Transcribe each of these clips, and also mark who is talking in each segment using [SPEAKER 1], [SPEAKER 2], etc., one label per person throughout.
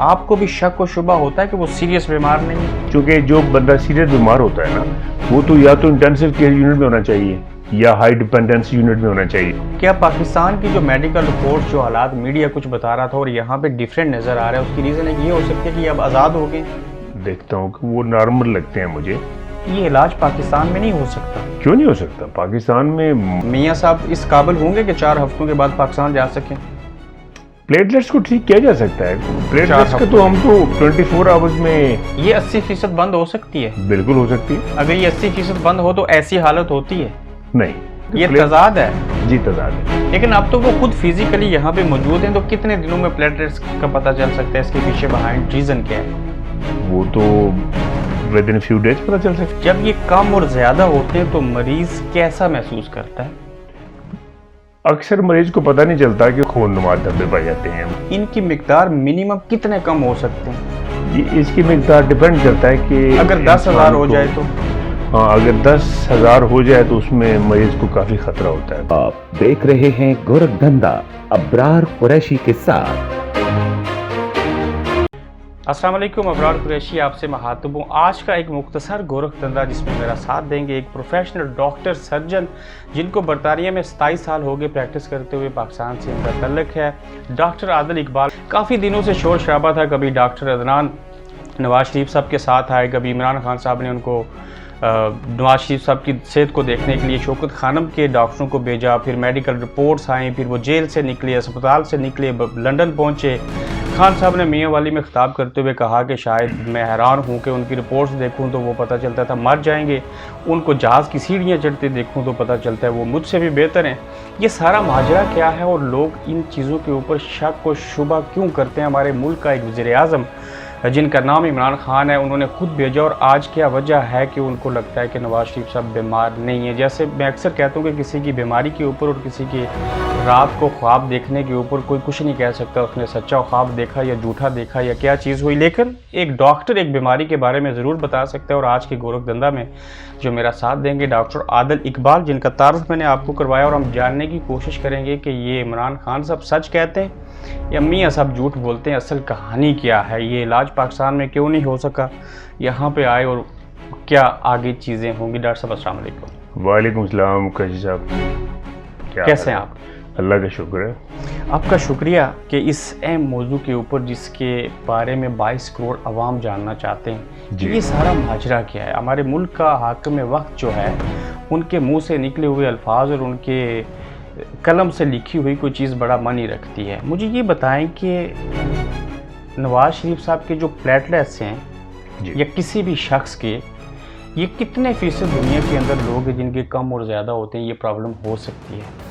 [SPEAKER 1] आपको भी शक और शुबा होता है कि वो सीरियस बीमार नहीं है?
[SPEAKER 2] क्योंकि जो बंदा सीरियस बीमार होता है ना, वो तो या तो इंटेंसिव केयर यूनिट में होना चाहिए या हाई डिपेंडेंस यूनिट में होना चाहिए।
[SPEAKER 1] क्या पाकिस्तान की जो मेडिकल रिपोर्ट, जो हालात मीडिया कुछ बता रहा था और यहाँ पे डिफरेंट नज़र आ रहा है, उसकी रीज़न ये हो सकती है कि अब आज़ाद हो गए?
[SPEAKER 2] देखता हूँ कि वो नॉर्मल लगते हैं मुझे।
[SPEAKER 1] ये इलाज पाकिस्तान में नहीं हो सकता?
[SPEAKER 2] क्यों नहीं हो सकता? पाकिस्तान में
[SPEAKER 1] मियाँ साहब इस काबिल होंगे कि 4 हफ्तों के बाद पाकिस्तान जा सकें?
[SPEAKER 2] प्लेटलेट्स को ठीक किया जा सकता है। प्लेटलेट्स का तो हम तो 24 आवर्स में।
[SPEAKER 1] ये 80% बंद हो सकती है?
[SPEAKER 2] बिल्कुल हो सकती है।
[SPEAKER 1] अगर ये 80% बंद हो तो ऐसी हालत होती है?
[SPEAKER 2] नहीं,
[SPEAKER 1] ये तजाद है।
[SPEAKER 2] जी तजाद है।
[SPEAKER 1] लेकिन अब तो वो खुद फिजिकली यहाँ पे मौजूद हैं, तो कितने दिनों में प्लेटलेट्स का पता चल सकता है? इसके पीछे बिहाइंड रीजन क्या है?
[SPEAKER 2] वो तो विद इन फ्यू डेज पता चल सकता है।
[SPEAKER 1] जब ये कम और ज्यादा होते हैं तो मरीज कैसा महसूस करता है?
[SPEAKER 2] अक्सर मरीज को पता नहीं चलता कि खूननुमा धब्बे पाए जाते हैं।
[SPEAKER 1] इनकी मिकदार मिनिमम कितने कम हो सकते हैं?
[SPEAKER 2] ये इसकी मिकदार डिपेंड करता है कि
[SPEAKER 1] अगर 10,000 हो जाए तो?
[SPEAKER 2] हाँ, अगर 10,000 हो जाए तो उसमें मरीज को काफी खतरा होता है।
[SPEAKER 3] आप देख रहे हैं गोरखधंधा अब्रार कुरैशी के साथ।
[SPEAKER 1] अस्सलाम वालेकुम, अबरार कुरैशी आपसे मुखातिब हूँ। आज का एक मुख्तसर गोरखधंधा जिसमें मेरा साथ देंगे एक प्रोफेशनल डॉक्टर सर्जन, जिनको बरतानिया में 27 साल हो गए प्रैक्टिस करते हुए, पाकिस्तान से इनका तल्लुक है। डॉक्टर आदिल इकबाल। काफ़ी दिनों से शोर शराबा था, कभी डॉक्टर अदनान नवाज शरीफ साहब के साथ आए, कभी इमरान खान साहब ने उनको नवाज शरीफ साहब की सेहत को देखने के लिए शौकत खानम के डॉक्टरों को भेजा, फिर मेडिकल रिपोर्ट्स आई, फिर वो जेल से निकले, अस्पताल से निकले, लंदन पहुँचे। खान साहब ने मियाँ वाली में ख़िताब करते हुए कहा कि शायद मैं हैरान हूँ कि उनकी रिपोर्ट्स देखूँ तो वो पता चलता था मर जाएंगे, उनको जहाज़ की सीढ़ियाँ चढ़ते देखूँ तो पता चलता है वो मुझसे भी बेहतर हैं। ये सारा माजरा क्या है और लोग इन चीज़ों के ऊपर शक और शुबा क्यों करते हैं? हमारे मुल्क का एक वज़ीर-ए-आज़म जिनका नाम इमरान खान है, उन्होंने खुद भेजा, और आज क्या वजह है कि उनको लगता है कि नवाज शरीफ साहब बीमार नहीं है? जैसे मैं अक्सर कहता हूँ कि किसी की बीमारी के ऊपर और किसी की रात को ख्वाब देखने के ऊपर कोई कुछ नहीं कह सकता उसने सच्चा ख्वाब देखा या झूठा देखा या क्या चीज़ हुई, लेकिन एक डॉक्टर एक बीमारी के बारे में ज़रूर बता सकता है। और आज के गोरखधंधा में जो मेरा साथ देंगे डॉक्टर आदिल इकबाल, जिनका तारुफ मैंने आपको करवाया, और हम जानने की कोशिश करेंगे कि ये इमरान खान साहब सच कहते हैं या मियाँ साहब झूठ बोलते हैं, असल कहानी क्या है, ये इलाज पाकिस्तान में क्यों नहीं हो सका, यहाँ पे आए और क्या आगे चीज़ें होंगी। डॉक्टर साहब अस्सलाम वालेकुम।
[SPEAKER 2] वालेकुम सलाम कैसी साहब,
[SPEAKER 1] कैसे हैं आप?
[SPEAKER 2] अल्लाह का शुक्र है।
[SPEAKER 1] आपका शुक्रिया कि इस अहम मौजू के ऊपर जिसके बारे में 22 करोड़ अवाम जानना चाहते हैं कि ये सारा माजरा क्या है। हमारे मुल्क का हाकिम वक्त जो है, उनके मुंह से निकले हुए अल्फाज और उनके कलम से लिखी हुई कोई चीज़ बड़ा मानी रखती है। मुझे ये बताएं कि नवाज शरीफ साहब के जो प्लेटलेट्स हैं या किसी भी शख्स के, ये कितने फ़ीसद दुनिया के अंदर लोग हैं जिनके कम और ज़्यादा होते हैं, ये प्रॉब्लम हो सकती है?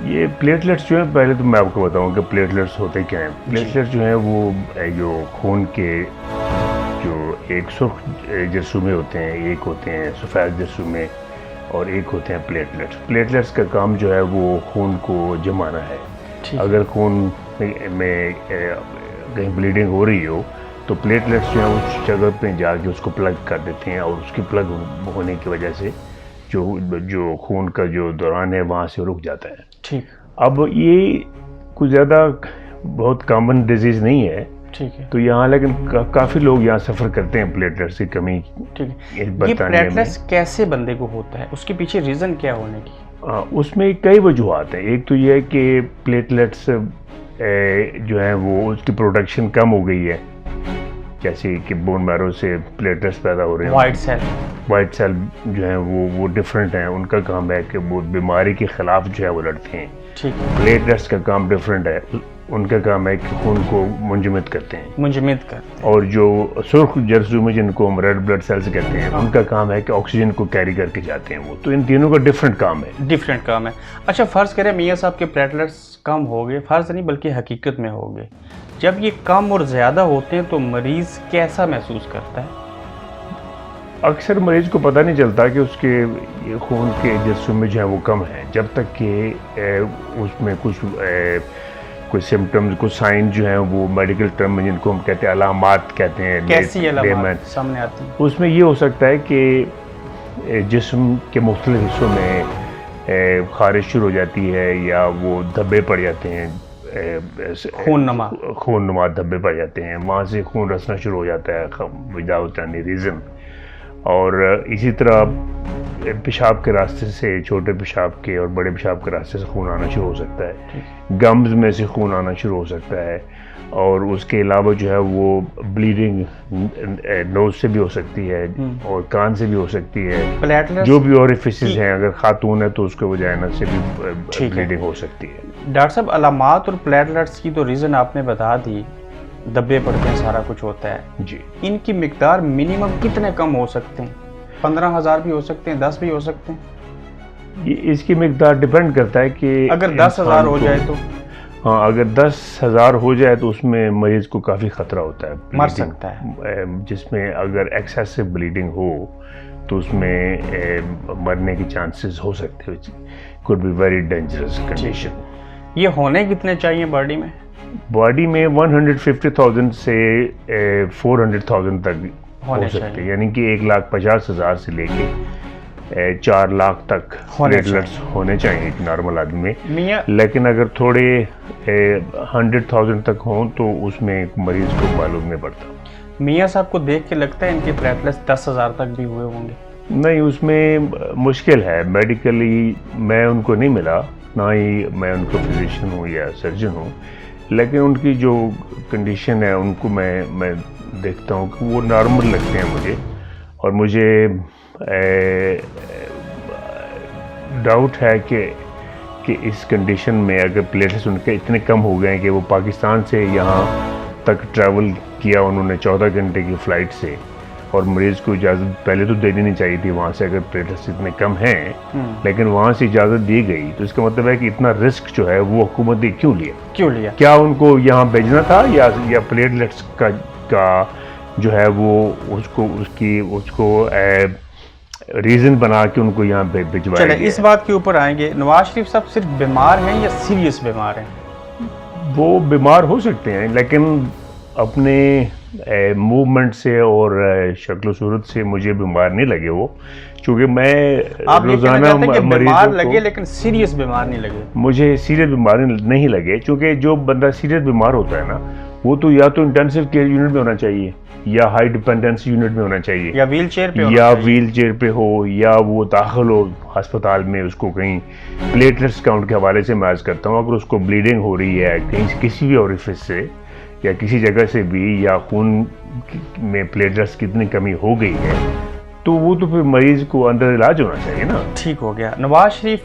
[SPEAKER 2] ये प्लेटलेट्स जो है, पहले तो मैं आपको बताऊं कि प्लेटलेट्स होते क्या हैं। प्लेटलेट्स जो हैं वो जो खून के जो एक सुर्ख जरसूमे होते हैं, एक होते हैं सफ़ेद जरसूमे और एक होते हैं प्लेटलेट्स। प्लेटलेट्स का काम जो है वो खून को जमाना है। अगर खून में कहीं ब्लीडिंग हो रही हो तो प्लेटलेट्स जो है उस जगह पे जाके उसको प्लग कर देते हैं, और उसकी प्लग होने की वजह से जो खून का जो दौरान है वहाँ से रुक जाता है।
[SPEAKER 1] ठीक।
[SPEAKER 2] अब ये कुछ ज़्यादा बहुत कॉमन डिजीज़ नहीं है, ठीक है, तो यहाँ लेकिन काफ़ी लोग यहाँ सफ़र करते हैं प्लेटलेट्स की कमी। ठीक है,
[SPEAKER 1] ये प्लेटलेट्स कैसे बंदे को होता है, उसके पीछे रीज़न क्या होने की?
[SPEAKER 2] उसमें कई वजूहत हैं। एक तो ये है कि प्लेटलेट्स जो है वो उसकी प्रोडक्शन कम हो गई है, जैसे कि बोन मैरो से प्लेटलेट्स पैदा हो रहे हैं। वाइट सेल जो है वो डिफरेंट हैं, उनका काम है कि वो बीमारी के ख़िलाफ़ जो है वो लड़ते हैं। ठीक है। प्लेटलेट्स का काम डिफरेंट है, उनका काम है कि खून को मुंजमद करते हैं। और जो सुर्ख जरसूमे जिनको हम रेड ब्लड सेल्स कहते हैं, उनका काम है कि ऑक्सीजन को कैरी करके जाते हैं वो। तो इन तीनों का डिफरेंट काम है।
[SPEAKER 1] अच्छा, फ़र्ज़ करें मियाँ साहब के प्लेटलेट्स कम हो गए, फ़र्ज़ नहीं बल्कि हकीकत में हो गए, जब ये कम और ज़्यादा होते हैं तो मरीज़ कैसा महसूस करता है?
[SPEAKER 2] अक्सर मरीज़ को पता नहीं चलता कि उसके ये खून के जरसूमे जो है वो कम है, जब तक कि उसमें कुछ सिम्टम्स, कुछ साइन जो हैं वो मेडिकल टर्म में जिनको हम कहते हैं अलामात कहते हैं।
[SPEAKER 1] कैसी अलामात सामने आती हैं?
[SPEAKER 2] उसमें ये हो सकता है कि जिस्म के मुख्तलिफ हिस्सों में खारिश शुरू हो जाती है, या वो धब्बे पड़ जाते हैं खून नुमा धब्बे पाए जाते हैं, वहाँ से खून रसना शुरू हो जाता है विदाउट एनी रीज़न। और इसी तरह पेशाब के रास्ते से, छोटे पेशाब के और बड़े पेशाब के रास्ते से खून आना शुरू हो सकता है, गम्स में से खून आना शुरू हो सकता है, और उसके अलावा जो है वो ब्लीडिंग नोज से भी हो सकती है और कान से भी हो सकती है। जो भी ओरिफिसेस हैं, अगर खातून है तो उसके वजाइना से भी ब्लीडिंग हो सकती है।
[SPEAKER 1] डॉक्टर साहब, अलामात और प्लेटलेट्स की तो रीज़न आपने बता दी, दब्बे पड़ते हैं, सारा कुछ होता है
[SPEAKER 2] जी।
[SPEAKER 1] इनकी मिकदार मिनिमम कितने कम हो सकते हैं? 15,000 भी हो सकते हैं, 10 भी हो सकते हैं?
[SPEAKER 2] ये इसकी मिकदार डिपेंड करता है कि
[SPEAKER 1] अगर 10,000 हो जाए तो?
[SPEAKER 2] हाँ, अगर 10,000 हो जाए तो उसमें मरीज को काफ़ी ख़तरा होता है,
[SPEAKER 1] मर सकता है।
[SPEAKER 2] जिसमें अगर एक्सेसिव ब्लीडिंग हो तो उसमें मरने के चांसेस हो सकते हैं। Could be very dangerous condition.
[SPEAKER 1] ये होने कितने चाहिए बॉडी में?
[SPEAKER 2] बॉडी में 150,000 से 400,000 तक हो सकते हैं, यानी कि 1,50,000 से लेके 4 लाख तक प्लेटलेट्स होने चाहिए एक नॉर्मल आदमी में। लेकिन अगर थोड़े 100,000 तक हों तो उसमें मरीज को मालूम नहीं पड़ता।
[SPEAKER 1] मियाँ साहब को देख के लगता है इनके प्लेटलेट्स 10,000 तक भी हुए होंगे?
[SPEAKER 2] नहीं, उसमें मुश्किल है। मेडिकली मैं उनको नहीं मिला, ना ही मैं उनको फिजिशियन हूँ या सर्जन हूँ, लेकिन उनकी जो कंडीशन है उनको मैं देखता हूँ कि वो नॉर्मल लगते हैं मुझे। और मुझे डाउट है कि इस कंडीशन में अगर प्लेटलेट्स उनके इतने कम हो गए हैं कि वो पाकिस्तान से यहाँ तक ट्रैवल किया उन्होंने 14 घंटे की फ़्लाइट से, और मरीज़ को इजाज़त पहले तो दे देनी चाहिए थी वहाँ से, अगर प्लेटलेट्स इतने कम हैं, लेकिन वहाँ से इजाज़त दी गई, तो इसका मतलब है कि इतना रिस्क जो है वो हुकूमत ने क्यों लिया? क्या उनको यहाँ भेजना था या प्लेटलेट्स का जो है वो उसको रीज़न बना के उनको यहाँ भिजवाया गया?
[SPEAKER 1] इस बात के ऊपर आएंगे। नवाज शरीफ साहब सिर्फ बीमार हैं या सीरियस बीमार हैं?
[SPEAKER 2] वो बीमार हो सकते हैं, लेकिन अपने मूवमेंट से और शक्ल सूरत से मुझे बीमार नहीं लगे वो, क्योंकि मैं रोज़ाना
[SPEAKER 1] बीमार लगे लेकिन सीरियस बीमार नहीं लगे।
[SPEAKER 2] मुझे सीरियस बीमार नहीं लगे, क्योंकि जो बंदा सीरियस बीमार होता है ना, वो तो या तो इंटेंसिव केयर यूनिट में होना चाहिए, या हाई डिपेंडेंसी यूनिट में होना चाहिए,
[SPEAKER 1] या व्हील चेयर
[SPEAKER 2] पे हो, या वो दाखिल हो अस्पताल में। उसको कहीं प्लेटलेट्स काउंट के हवाले से मैं अर्ज़ करता हूँ, अगर उसको ब्लीडिंग हो रही है कहीं किसी भी ओरिफिस से या किसी जगह से भी, या खून में प्लेटलेट्स की कितनी कमी हो गई है, तो वो तो फिर मरीज को अंदर इलाज होना चाहिए ना।
[SPEAKER 1] ठीक हो गया। नवाज शरीफ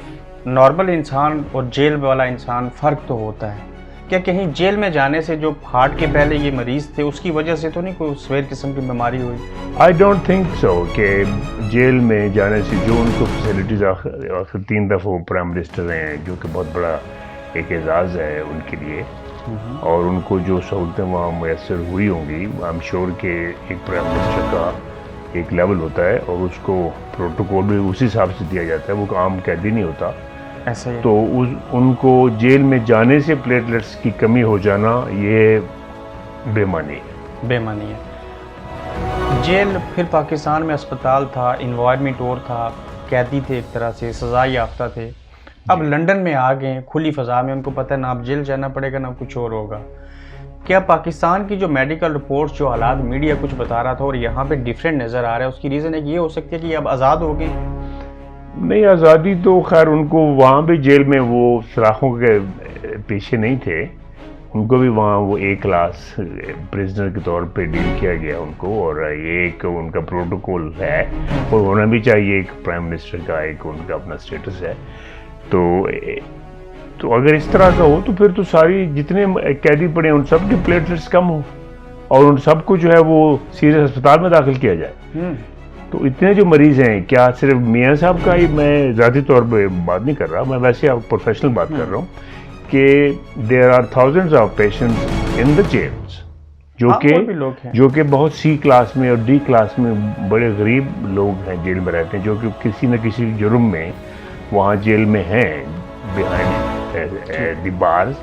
[SPEAKER 1] नॉर्मल इंसान और जेल वाला इंसान, फ़र्क तो होता है क्या? कहीं जेल में जाने से जो हार्ट के पहले ये मरीज थे उसकी वजह से तो नहीं कोई सवेर किस्म की बीमारी हुई?
[SPEAKER 2] आई डोंट थिंक सो कि जेल में जाने से जो उनको फैसिलिटीज़, आखिर 3 दफ़ा प्राइम मिनिस्टर हैं, जो कि बहुत बड़ा एक एजाज़ है उनके लिए, और उनको जो सहूलतें वहाँ मैसर हुई होंगी, आई एम श्योर कि एक प्राइम मिनिस्टर का एक लेवल होता है और उसको प्रोटोकॉल भी उसी हिसाब से दिया जाता है, वो आम कैदी नहीं होता
[SPEAKER 1] ऐसा ही।
[SPEAKER 2] तो उनको जेल में जाने से प्लेटलेट्स की कमी हो जाना ये बेमानी है।
[SPEAKER 1] जेल फिर पाकिस्तान में अस्पताल था, इन्वायरमेंट और था, कैदी थे, एक तरह से सजा याफ्ता थे। अब लंदन में आ गए, खुली फ़ज़ा में, उनको पता है ना अब जेल जाना पड़ेगा ना कुछ और होगा। क्या पाकिस्तान की जो मेडिकल रिपोर्ट्स, जो हालात मीडिया कुछ बता रहा था और यहाँ पे डिफरेंट नज़र आ रहा है, उसकी रीज़न एक ये हो सकती है कि अब आज़ाद हो गए?
[SPEAKER 2] नहीं, आज़ादी तो खैर उनको वहाँ भी जेल में वो सलाखों के पीछे नहीं थे, उनको भी वहाँ वो A क्लास प्रिजनर के तौर पे डील किया गया उनको, और ये एक उनका प्रोटोकॉल है और होना भी चाहिए, एक प्राइम मिनिस्टर का एक उनका अपना स्टेटस है। तो अगर इस तरह का हो तो फिर तो सारी जितने कैदी पड़े उन सब के प्लेटलेट्स कम हो और उन सबको जो है वो सीरियस अस्पताल में दाखिल किया जाए। तो इतने जो मरीज़ हैं, क्या सिर्फ मियाँ साहब का ही, मैं ज़ाती तौर पे बात नहीं कर रहा, मैं वैसे आप प्रोफेशनल बात कर रहा हूँ कि there are thousands of patients in the jails जो कि बहुत C क्लास में और D क्लास में बड़े गरीब लोग हैं, जेल में रहते हैं, जो कि किसी न किसी जुर्म में वहाँ जेल में हैं, बिहाइंड द बार्स,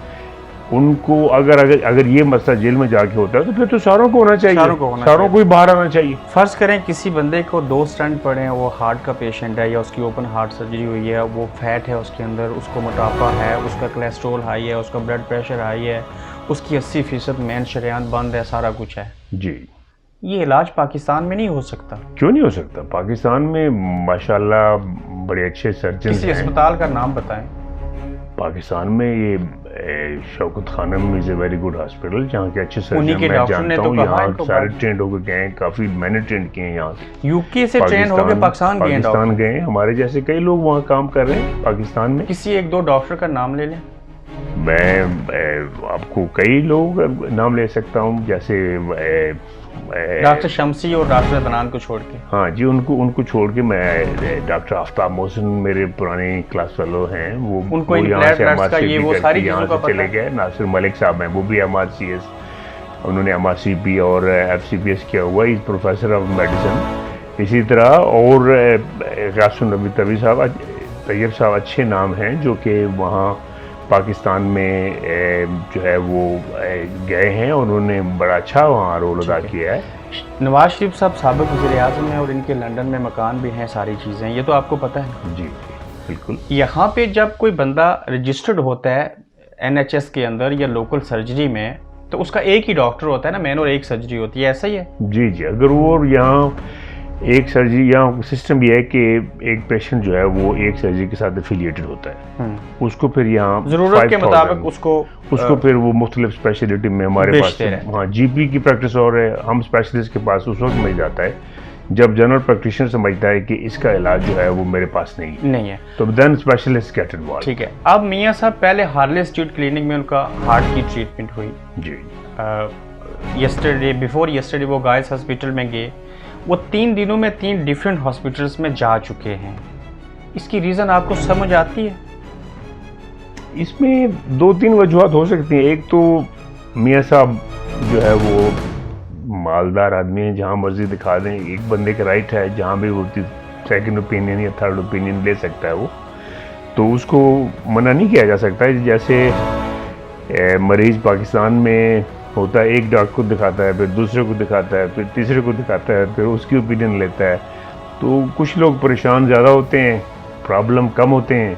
[SPEAKER 2] उनको अगर ये मसला जेल में जाके होता है तो फिर तो सारों को होना चाहिए, सारों को ही बाहर आना चाहिए।
[SPEAKER 1] फ़र्ज़ करें किसी बंदे को 2 स्टंट पड़े हैं, वो हार्ट का पेशेंट है या उसकी ओपन हार्ट सर्जरी हुई है, वो फैट है उसके अंदर, उसको मोटापा है, उसका कोलेस्ट्रॉल हाई है, उसका ब्लड प्रेशर हाई है, उसकी 80% मेन शरीयान बंद है, सारा कुछ है
[SPEAKER 2] जी।
[SPEAKER 1] ये इलाज पाकिस्तान में नहीं हो सकता?
[SPEAKER 2] क्यों नहीं हो सकता? पाकिस्तान में माशाल्लाह बड़े अच्छे सर्जन
[SPEAKER 1] किसी
[SPEAKER 2] हैं।
[SPEAKER 1] अस्पताल का नाम बताएं।
[SPEAKER 2] पाकिस्तान में ये Shaukat Khanum is a very good hospital, जहाँ के अच्छे
[SPEAKER 1] उन्हीं
[SPEAKER 2] सर्जन
[SPEAKER 1] के
[SPEAKER 2] मैं
[SPEAKER 1] डॉक्टर ने
[SPEAKER 2] जानता
[SPEAKER 1] तो
[SPEAKER 2] हूँ।
[SPEAKER 1] कहा
[SPEAKER 2] यहाँ
[SPEAKER 1] है तो
[SPEAKER 2] सारे
[SPEAKER 1] बात।
[SPEAKER 2] ट्रेंड होकर गए हैं, काफ़ी मैंने ट्रेंड किए हैं यहाँ से।
[SPEAKER 1] यूके से ट्रेन हो गए पाकिस्तान गए हैं डॉक्टर?
[SPEAKER 2] पाकिस्तान गए हैं, हमारे जैसे कई लोग वहाँ काम कर रहे हैं पाकिस्तान में।
[SPEAKER 1] किसी 1-2 डॉक्टर का नाम ले लें।
[SPEAKER 2] मैं आपको कई लोग नाम ले सकता हूँ, जैसे
[SPEAKER 1] डॉक्टर शमसी और डॉक्टर अदनान को छोड़ के।
[SPEAKER 2] हाँ जी, उनको छोड़ के मैं डॉक्टर आफ्ताब मोहसिन मेरे पुराने क्लास फेलो हैं,
[SPEAKER 1] उनको
[SPEAKER 2] वो
[SPEAKER 1] इन
[SPEAKER 2] यहाँ से
[SPEAKER 1] प्लेटलेट्स का ये वो सारी
[SPEAKER 2] यहाँ
[SPEAKER 1] चीज़ों
[SPEAKER 2] से
[SPEAKER 1] का
[SPEAKER 2] चले
[SPEAKER 1] पता
[SPEAKER 2] गए। नासिर मलिक साहब हैं, वो भी MRCS, उन्होंने MRCP और FCPS किया हुआ, इज प्रोफेसर ऑफ मेडिसिन। इसी तरह और कासिम नबी तैयब साहब अच्छे नाम हैं जो कि वहाँ पाकिस्तान में जो है वो गए हैं और उन्होंने बड़ा अच्छा वहाँ रोल अदा किया है।
[SPEAKER 1] नवाज शरीफ साहब साबिक़ वज़ीर-ए-आज़म हैं और इनके लंदन में मकान भी हैं, सारी चीज़ें, ये तो आपको पता है?
[SPEAKER 2] जी बिल्कुल।
[SPEAKER 1] यहाँ पे जब कोई बंदा रजिस्टर्ड होता है NHS के अंदर या लोकल सर्जरी में, तो उसका एक ही डॉक्टर होता है ना मेन, और एक सर्जरी होती है, ऐसा ही है?
[SPEAKER 2] जी जी। अगर वो यहाँ एक सर्जरी, यहाँ सिस्टम ये है कि एक पेशेंट जो है वो एक सर्जरी के साथ एफिलिएटेड होता है, उसको फिर यहाँ
[SPEAKER 1] ज़रूरत के मुताबिक उसको
[SPEAKER 2] फिर वो मुख्तलिफ स्पेशलिटी में हमारे पास, हाँ GP की प्रैक्टिस और है, हम स्पेशलिस्ट के पास उस वक्त मिल जाता है जब जनरल प्रैक्टिशनर समझता है कि इसका इलाज जो है वो मेरे पास नहीं है, तो देन स्पेशलिस्ट गेट इन्वॉल्व।
[SPEAKER 1] ठीक है। अब मियाँ साहब पहले हार्ले स्ट्रीट क्लिनिक में उनका हार्ट की ट्रीटमेंट हुई
[SPEAKER 2] जी।
[SPEAKER 1] बिफोर यस्टरडे वो गाइस हॉस्पिटल में गए, वो 3 दिनों में 3 डिफरेंट हॉस्पिटल्स में जा चुके हैं। इसकी रीज़न आपको समझ आती है?
[SPEAKER 2] इसमें 2-3 वजूहत हो सकती हैं। एक तो मियाँ साहब जो है वो मालदार आदमी है, जहाँ मर्जी दिखा दें, एक बंदे का राइट है जहाँ भी वो सेकंड ओपिनियन या थर्ड ओपिनियन ले सकता है वो, तो उसको मना नहीं किया जा सकता है। जैसे मरीज पाकिस्तान में होता है, एक डॉक्टर को दिखाता है, फिर दूसरे को दिखाता है, फिर तीसरे को दिखाता है, फिर उसकी ओपिनियन लेता है, तो कुछ लोग परेशान ज़्यादा होते हैं, प्रॉब्लम कम होते हैं,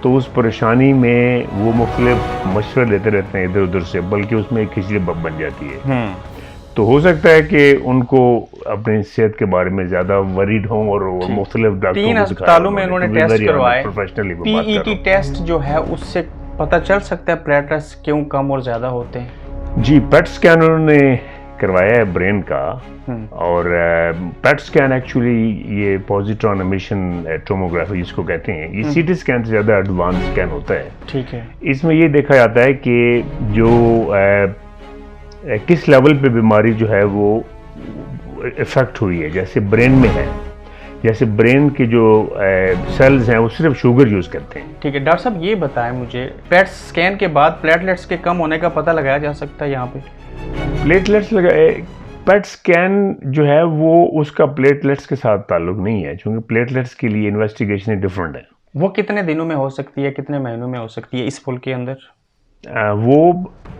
[SPEAKER 2] तो उस परेशानी में वो मुख्तलिफ मशवरे लेते रहते हैं इधर उधर से, बल्कि उसमें एक खिचड़ी बन जाती है। तो हो सकता है कि उनको अपनी सेहत के बारे में ज़्यादा वरीड हों और मुख्तलिफ डॉक्टरों
[SPEAKER 1] 3 अस्पतालों में उन्होंने टेस्ट करवाए, PET टेस्ट जो है उससे पता चल सकता है प्लेटलेट्स क्यों कम और ज़्यादा होते हैं? जी।
[SPEAKER 2] पेट स्कैन उन्होंने करवाया है ब्रेन का, और पेट स्कैन एक्चुअली ये पॉजिट्रॉन एमिशन टोमोग्राफी जिसको कहते हैं, ये CT स्कैन से ज़्यादा एडवांस स्कैन होता है।
[SPEAKER 1] ठीक है।
[SPEAKER 2] इसमें ये देखा जाता है कि जो किस लेवल पे बीमारी जो है वो इफेक्ट हुई है। जैसे ब्रेन में है, जैसे ब्रेन के जो सेल्स हैं वो सिर्फ शुगर यूज़ करते हैं।
[SPEAKER 1] ठीक है। डॉक्टर साहब ये बताएं मुझे, पेट स्कैन के बाद प्लेटलेट्स के कम होने का पता लगाया जा सकता है यहाँ पे?
[SPEAKER 2] प्लेटलेट्स पेट स्कैन जो है वो उसका प्लेटलेट्स के साथ ताल्लुक नहीं है, क्योंकि प्लेटलेट्स के लिए इन्वेस्टिगेशन डिफरेंट है।
[SPEAKER 1] वो कितने दिनों में हो सकती है, कितने महीनों में हो सकती है इस फुल के अंदर?
[SPEAKER 2] वो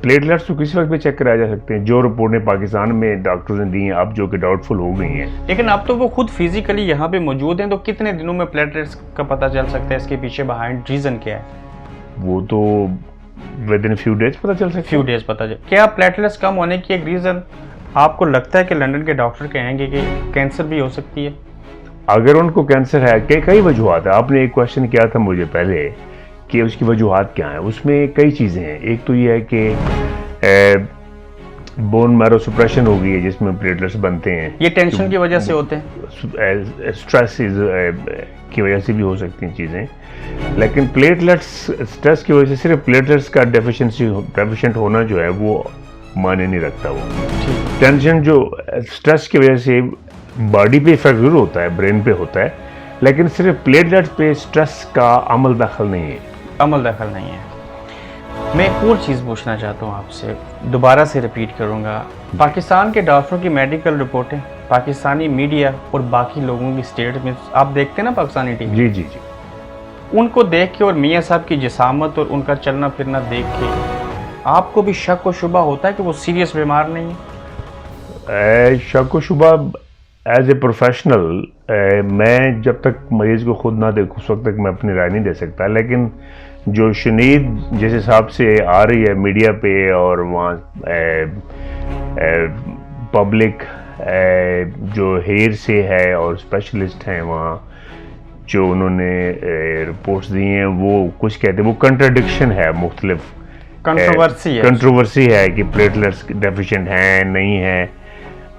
[SPEAKER 2] प्लेटलेट्स तो किसी वक्त भी चेक कराए जा सकते हैं, जो रिपोर्टें पाकिस्तान में डॉक्टर्स ने दी हैं अब, जो कि डाउटफुल हो गई हैं।
[SPEAKER 1] लेकिन अब तो वो खुद फिजिकली यहाँ पे मौजूद हैं, तो कितने दिनों में प्लेटलेट्स का पता चल सकता है? इसके पीछे बिहाइंड रीज़न क्या है?
[SPEAKER 2] वो तो विद इन फ्यू डेज पता चल सकता है।
[SPEAKER 1] फ्यू डेज पता चल। क्या प्लेटलेट्स कम होने की एक रीज़न आपको लगता है कि लंदन के डॉक्टर कहेंगे कि कैंसर भी हो सकती है?
[SPEAKER 2] अगर उनको कैंसर है, कई वजूहत है। आपने एक क्वेश्चन किया था मुझे पहले कि उसकी वजूहत क्या है, उसमें कई चीज़ें हैं। एक तो ये है कि बोन मैरो सुप्रेशन हो गई है जिसमें प्लेटलेट्स बनते हैं,
[SPEAKER 1] ये टेंशन की वजह से होते हैं,
[SPEAKER 2] स्ट्रेस की वजह से भी हो सकती हैं चीज़ें। लेकिन प्लेटलेट्स स्ट्रेस की वजह से सिर्फ प्लेटलेट्स का डेफिशिएंट होना जो है वो माने नहीं रखता। वो टेंशन जो स्ट्रेस की वजह से बॉडी पे इफेक्ट जरूर होता है, ब्रेन पे होता है, लेकिन सिर्फ प्लेटलेट्स पे स्ट्रेस का अमल दखल नहीं है।
[SPEAKER 1] अमल दखल नहीं है। मैं एक और चीज़ पूछना चाहता हूँ आपसे, दोबारा से रिपीट करूँगा। पाकिस्तान के डॉक्टरों की मेडिकल रिपोर्टें, पाकिस्तानी मीडिया और बाकी लोगों की स्टेटमेंट्स आप देखते हैं ना पाकिस्तानी टीवी?
[SPEAKER 2] जी जी जी।
[SPEAKER 1] उनको देख के और मियाँ साहब की जिसामत और उनका चलना फिरना देख के आपको भी शक व शुबा होता है कि वो सीरियस बीमार नहीं है?
[SPEAKER 2] शक व शुबा एज ए प्रोफेशनल मैं जब तक मरीज़ को खुद ना देखूँ उस वक्त तक मैं अपनी राय नहीं दे सकता, लेकिन जो शनीद जिस हिसाब से आ रही है मीडिया पे और वहाँ पब्लिक जो हेर से है और स्पेशलिस्ट हैं वहाँ जो उन्होंने रिपोर्ट्स दी हैं वो कुछ कहते हैं वो कंट्राडिक्शन है, मुख्तलिफ कंट्रोवर्सी है कि प्लेटलेट्स डेफिशिएंट हैं नहीं हैं,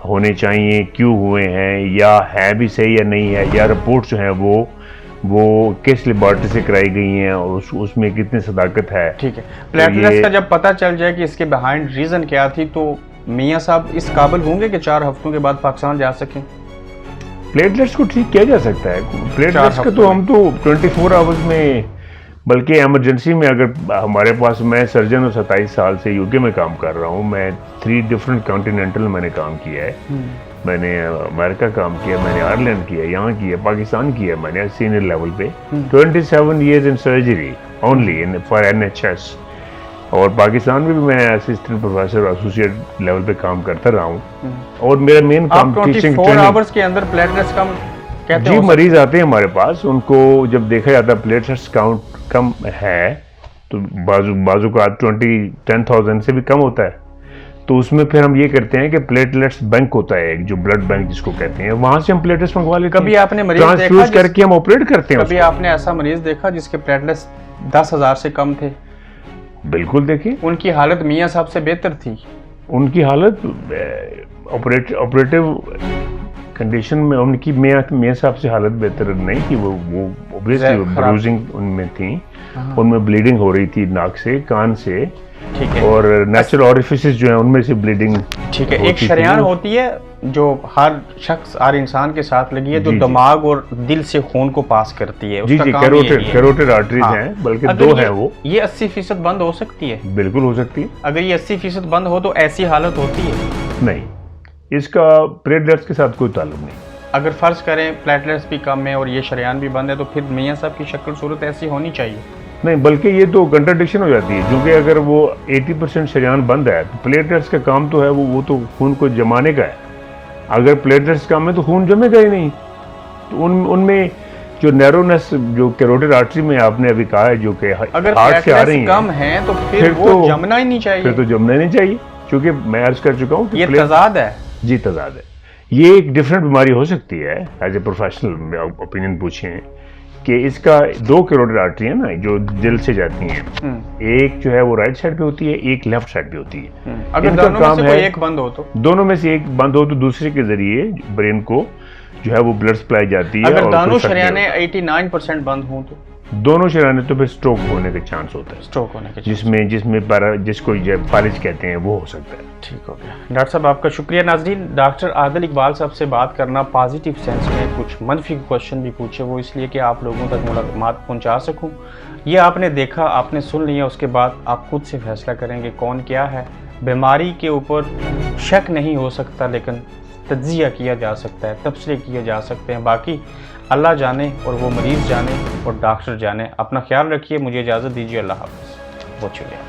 [SPEAKER 2] होने चाहिए, क्यों हुए हैं, या है भी सही या नहीं है, या रिपोर्ट जो है वो किस लेबॉर्ट्री से कराई गई हैं और उसमें कितनी सदाकत है।
[SPEAKER 1] ठीक है, प्लेटलेट्स का जब पता चल जाए कि इसके बिहाइंड रीज़न क्या थी तो मियाँ साहब इस काबिल होंगे कि 4 हफ्तों के बाद पाकिस्तान जा सकें?
[SPEAKER 2] प्लेटलेट्स को ठीक किया जा सकता है। प्लेटलेट्स का तो हम तो 24 आवर्स में, बल्कि एमरजेंसी में अगर हमारे पास, मैं सर्जन हूँ 27 साल से यूके में काम कर रहा हूँ, मैं 3 डिफरेंट कॉन्टिनेंटल मैंने काम किया है, मैंने अमेरिका काम किया, मैंने आयरलैंड किया, यहाँ किया, पाकिस्तान किया मैंने सीनियर लेवल पे 27 years in surgery only in for NHS, और पाकिस्तान में भी मैं असिस्टेंट प्रोफेसर एसोसिएट लेवल पे काम करता रहा हूँ, और मेरा मेन काम टीचिंग
[SPEAKER 1] 24 आवर्स के अंदर प्लेटलेट्स कम कहते
[SPEAKER 2] जी मरीज आते हैं हमारे पास, उनको जब देखा जाता है प्लेटलेट्स काउंट कम है तो बाजू का 10,000 से भी कम होता है, तो उसमें फिर हम ये करते हैं कि प्लेटलेट्स बैंक होता है एक, जो ब्लड बैंक जिसको कहते हैं, वहां से हम प्लेटलेट्स मंगवा लेते हैं।
[SPEAKER 1] कभी आपने मरीज
[SPEAKER 2] ट्रांसफ्यूज करके हम ऑपरेट करते हैं।
[SPEAKER 1] कभी आपने ऐसा मरीज देखा जिसके प्लेटलेट्स 10,000 से कम थे?
[SPEAKER 2] बिल्कुल, देखिए
[SPEAKER 1] उनकी हालत मियाँ साहब से बेहतर थी?
[SPEAKER 2] उनकी हालत ऑपरेटिव कंडीशन में उनकी मियाँ साहब से हालत बेहतर नहीं थी, वो ऑब्वियसली ब्रूजिंग उनमें थी, उनमें ब्लीडिंग हो रही थी नाक से, कान से,
[SPEAKER 1] ठीक है,
[SPEAKER 2] और नेचुरल ऑरिफिसेस जो है उनमें से ब्लीडिंग,
[SPEAKER 1] ठीक है। एक शरेयान होती है जो हर शख्स, हर इंसान के साथ लगी है, जो दिमाग और दिल से खून को पास करती है,
[SPEAKER 2] जी जी, कैरोटिड आर्टरीज हैं, बल्कि 2 हैं वो।
[SPEAKER 1] ये 80% बंद हो सकती है?
[SPEAKER 2] बिल्कुल हो सकती है।
[SPEAKER 1] अगर ये 80% बंद हो तो ऐसी हालत होती है?
[SPEAKER 2] नहीं, इसका प्लेटलेट्स के साथ कोई ताल्लुक नहीं।
[SPEAKER 1] अगर फर्ज करें प्लेटलेट्स भी कम है और ये शरेयान भी बंद है तो फिर मियाँ साहब की शक्ल सूरत ऐसी होनी चाहिए?
[SPEAKER 2] नहीं, बल्कि ये तो कंट्राडिक्शन हो जाती है, क्योंकि अगर वो 80% शरेयान बंद है तो प्लेटलेट्स का काम तो है वो तो खून को जमाने का है, अगर प्लेटलेट्स कम है तो खून जमेगा ही नहीं, तो उनमें जो नैरोनेस जो कैरोटिड आर्टरी में आपने अभी कहा है जो कि हार्ट से आ रही है, कम
[SPEAKER 1] है तो फिर वो जमना ही नहीं चाहिए।
[SPEAKER 2] फिर तो जमना ही नहीं चाहिए, क्योंकि मैं अर्ज कर चुका हूँ कि
[SPEAKER 1] ये तजाद है।
[SPEAKER 2] जी, तजाद है। ये एक डिफरेंट बीमारी हो सकती है, एज ए प्रोफेशनल ओपिनियन पूछें कि इसका 2 कैरोटिड आर्टरी है ना जो दिल से जाती हैं, एक जो है वो राइट साइड पे होती है, एक लेफ्ट साइड पे होती है।
[SPEAKER 1] अगर दोनों में से कोई एक बंद हो तो?
[SPEAKER 2] दोनों में से एक बंद हो तो दूसरे के जरिए ब्रेन को जो है वो ब्लड सप्लाई जाती है।
[SPEAKER 1] अगर दोनों शरेयानें 89% बंद हों तो?
[SPEAKER 2] दोनों शरेयानें तो फिर स्ट्रोक होने के चांस होता है,
[SPEAKER 1] स्ट्रोक होने के
[SPEAKER 2] जिसको फालिज कहते हैं वो हो सकता है।
[SPEAKER 1] ठीक हो गया डॉक्टर साहब, आपका शुक्रिया। नाजरीन, डॉक्टर आदिल इकबाल साहब से बात करना पॉजिटिव सेंस में, कुछ मनफी क्वेश्चन भी पूछे वो इसलिए कि आप लोगों तक मालूमात पहुंचा सकूं। ये आपने देखा, आपने सुन लिया, उसके बाद आप खुद से फैसला करेंगे कौन क्या है। बीमारी के ऊपर शक नहीं हो सकता, लेकिन तज्जिया किया जा सकता है, तबसरे किए जा सकते हैं। बाकी अल्लाह जाने और वो मरीज़ जाने और डॉक्टर जाने। अपना ख्याल रखिए, मुझे इजाज़त दीजिए, अल्लाह हाफ़िज़। बहुत शुक्रिया।